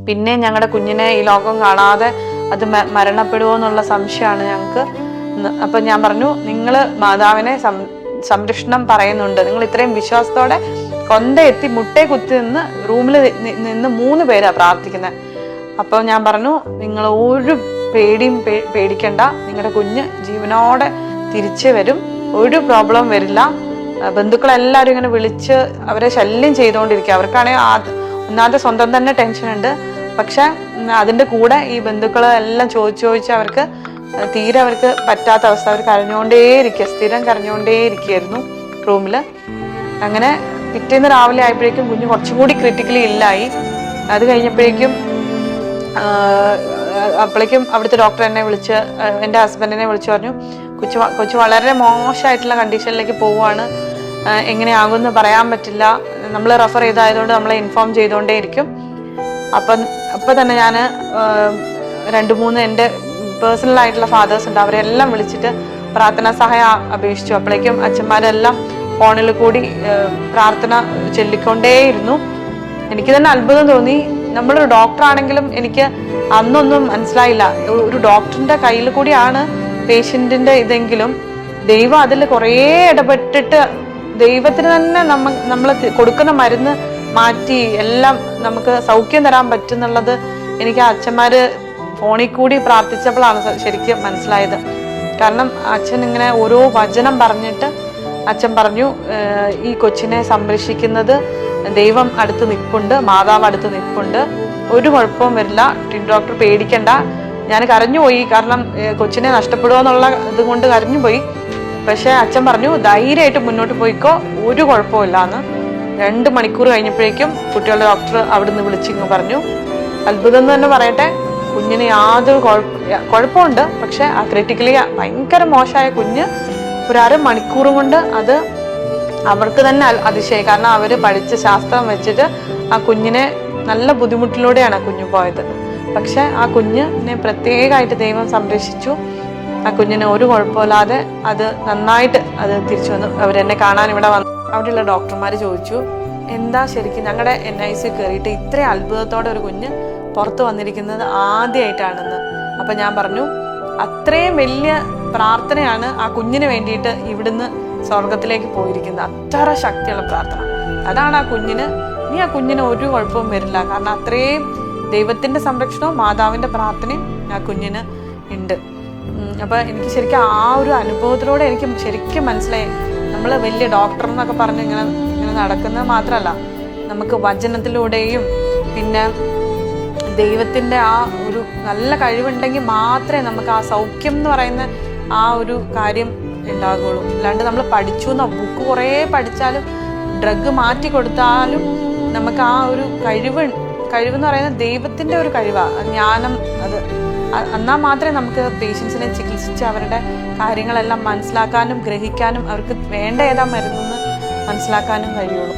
പിന്നെ ഞങ്ങളുടെ കുഞ്ഞിനെ ഈ ലോകം കാണാതെ അത് മരണപ്പെടുമോ എന്നുള്ള സംശയമാണ് ഞങ്ങൾക്ക്. അപ്പം ഞാൻ പറഞ്ഞു, നിങ്ങൾ മാതാവിനെ സംരക്ഷണം പറയുന്നുണ്ട്, നിങ്ങൾ ഇത്രയും വിശ്വാസത്തോടെ കൊന്ത എത്തി മുട്ടേ കുത്തി നിന്ന് റൂമിൽ നിന്ന് 3 പേരാ പ്രാർത്ഥിക്കുന്നത്. അപ്പോൾ ഞാൻ പറഞ്ഞു, നിങ്ങൾ ഒരു പേടിക്കണ്ട, നിങ്ങളുടെ കുഞ്ഞ് ജീവനോടെ തിരിച്ചു വരും, ഒരു പ്രോബ്ലം വരില്ല. ബന്ധുക്കളെല്ലാവരും ഇങ്ങനെ വിളിച്ച് അവരെ ശല്യം ചെയ്തുകൊണ്ടിരിക്കുക. അവർക്കാണെങ്കിൽ ഒന്നാമത്തെ സ്വന്തം തന്നെ ടെൻഷൻ ഉണ്ട്. പക്ഷെ അതിൻ്റെ കൂടെ ഈ ബന്ധുക്കളെല്ലാം ചോദിച്ച് അവർക്ക് തീരെ അവർക്ക് പറ്റാത്ത അവസ്ഥ. അവർ കരഞ്ഞുകൊണ്ടേയിരിക്കുക, സ്ഥിരം കരഞ്ഞുകൊണ്ടേയിരിക്കുകയായിരുന്നു റൂമിൽ. അങ്ങനെ പിറ്റേന്ന് രാവിലെ ആയപ്പോഴേക്കും കുഞ്ഞ് കുറച്ചും കൂടി ക്രിട്ടിക്കലി ഇല്ലായി. അത് കഴിഞ്ഞപ്പോഴേക്കും അപ്പോഴേക്കും അവിടുത്തെ ഡോക്ടർ എന്നെ വിളിച്ച്, എൻ്റെ ഹസ്ബൻഡിനെ വിളിച്ചു പറഞ്ഞു, കൊച്ചു വളരെ മോശമായിട്ടുള്ള കണ്ടീഷനിലേക്ക് പോവുകയാണ്, എങ്ങനെയാകുമെന്ന് പറയാൻ പറ്റില്ല, നമ്മൾ റെഫർ ചെയ്തായതുകൊണ്ട് നമ്മളെ ഇൻഫോം ചെയ്തുകൊണ്ടേയിരിക്കും. അപ്പം തന്നെ ഞാൻ 2-3 എൻ്റെ പേഴ്സണൽ ആയിട്ടുള്ള ഫാദേഴ്സ് ഉണ്ട്, അവരെല്ലാം വിളിച്ചിട്ട് പ്രാർത്ഥനാ സഹായം അപേക്ഷിച്ചു. അപ്പോഴേക്കും അച്ഛന്മാരെല്ലാം ഫോണിൽ കൂടി പ്രാർത്ഥന ചൊല്ലിക്കൊണ്ടേയിരുന്നു. എനിക്ക് തന്നെ അത്ഭുതം തോന്നി. നമ്മളൊരു ഡോക്ടറാണെങ്കിലും എനിക്ക് അന്നൊന്നും മനസ്സിലായില്ല, ഒരു ഡോക്ടറിന്റെ കയ്യിൽ കൂടിയാണ് പേഷ്യന്റിന്റെ ഇതെങ്കിലും ദൈവം അതിൽ കുറേ ഇടപെട്ടിട്ട് ദൈവത്തിന് തന്നെ നമ്മൾ കൊടുക്കുന്ന മരുന്ന് മാറ്റി എല്ലാം നമുക്ക് സൗഖ്യം തരാൻ പറ്റുന്നുള്ളത് എനിക്ക് അച്ഛന്മാര് ഫോണിൽ കൂടി പ്രാർത്ഥിച്ചപ്പോഴാണ് ശരിക്കും മനസ്സിലായത്. കാരണം അച്ഛൻ ഇങ്ങനെ ഓരോ വചനം പറഞ്ഞിട്ട് അച്ഛൻ പറഞ്ഞു, ഈ കൊച്ചിനെ സംരക്ഷിക്കുന്നത് ദൈവം അടുത്ത് നിൽപ്പുണ്ട്, മാതാവ് അടുത്ത് നിൽപ്പുണ്ട്, ഒരു കുഴപ്പവും വരില്ല, ഡോക്ടർ പേടിക്കണ്ട. ഞാൻ കരഞ്ഞുപോയി, കാരണം കൊച്ചിനെ നഷ്ടപ്പെടുമോ എന്നുള്ള ഇതുകൊണ്ട് കരഞ്ഞുപോയി. പക്ഷെ അച്ഛൻ പറഞ്ഞു, ധൈര്യമായിട്ട് മുന്നോട്ട് പോയിക്കോ, ഒരു കുഴപ്പമില്ല എന്ന്. 2 മണിക്കൂർ കഴിഞ്ഞപ്പോഴേക്കും കുട്ടികളുടെ ഡോക്ടർ അവിടുന്ന് വിളിച്ചിങ്ങ് പറഞ്ഞു, അത്ഭുതം എന്ന് തന്നെ പറയട്ടെ, കുഞ്ഞിന് യാതൊരു കുഴപ്പമുണ്ട്, പക്ഷെ ആ ക്രിട്ടിക്കലി ഭയങ്കര മോശമായ കുഞ്ഞ് ഒരു 1/2 മണിക്കൂർ കൊണ്ട് അത് അവർക്ക് തന്നെ അതിശയം. കാരണം അവർ പഠിച്ച ശാസ്ത്രം വെച്ചിട്ട് ആ കുഞ്ഞിനെ നല്ല ബുദ്ധിമുട്ടിലൂടെയാണ് ആ കുഞ്ഞ് പോയത്. പക്ഷെ ആ കുഞ്ഞിനെ പ്രത്യേകമായിട്ട് ദൈവം സംരക്ഷിച്ചു. ആ കുഞ്ഞിന് ഒരു കുഴപ്പമില്ലാതെ അത് നന്നായിട്ട് അത് തിരിച്ചു വന്നു. അവരെന്നെ കാണാൻ ഇവിടെ വന്നു. അവിടെയുള്ള ഡോക്ടർമാർ ചോദിച്ചു, എന്താ ശരിക്കും ഞങ്ങളുടെ NIC കയറിയിട്ട് ഇത്രയും അത്ഭുതത്തോടെ ഒരു കുഞ്ഞ് പുറത്ത് വന്നിരിക്കുന്നത് ആദ്യമായിട്ടാണെന്ന്. അപ്പം ഞാൻ പറഞ്ഞു, അത്രയും വലിയ പ്രാർത്ഥനയാണ് ആ കുഞ്ഞിന് വേണ്ടിയിട്ട് ഇവിടുന്ന് സ്വർഗത്തിലേക്ക് പോയിരിക്കുന്നത്. അത്ര ശക്തിയുള്ള പ്രാർത്ഥന. അതാണ് ആ കുഞ്ഞിന്, ഇനി ആ കുഞ്ഞിന് ഒരു കുഴപ്പവും വരില്ല. കാരണം അത്രയും ദൈവത്തിന്റെ സംരക്ഷണവും മാതാവിന്റെ പ്രാർത്ഥനയും ആ കുഞ്ഞിന് ഉണ്ട്. അപ്പൊ എനിക്ക് ശരിക്കും ആ ഒരു അനുഭവത്തിലൂടെ എനിക്ക് ശരിക്കും മനസ്സിലായി, നമ്മൾ വലിയ ഡോക്ടർ എന്നൊക്കെ പറഞ്ഞ് ഇങ്ങനെ നടക്കുന്നത് മാത്രമല്ല, നമുക്ക് വചനത്തിലൂടെയും പിന്നെ ദൈവത്തിന്റെ ആ ഒരു നല്ല കഴിവുണ്ടെങ്കിൽ മാത്രമേ നമുക്ക് ആ സൗഖ്യം എന്ന് പറയുന്ന ആ ഒരു കാര്യം ഉണ്ടാകുള്ളൂ. അല്ലാണ്ട് നമ്മൾ പഠിച്ചു എന്നോ ബുക്ക് കുറേ പഠിച്ചാലും ഡ്രഗ് മാറ്റി കൊടുത്താലും നമുക്ക് ആ ഒരു കഴിവെന്ന് പറയുന്നത് ദൈവത്തിന്റെ ഒരു കഴിവാണ്, ജ്ഞാനം. അത് എന്നാൽ മാത്രമേ നമുക്ക് പേഷ്യൻസിനെ ചികിത്സിച്ച് അവരുടെ കാര്യങ്ങളെല്ലാം മനസ്സിലാക്കാനും ഗ്രഹിക്കാനും അവർക്ക് വേണ്ട ഏതാ മരുന്നെന്ന് മനസ്സിലാക്കാനും കഴിയുള്ളൂ.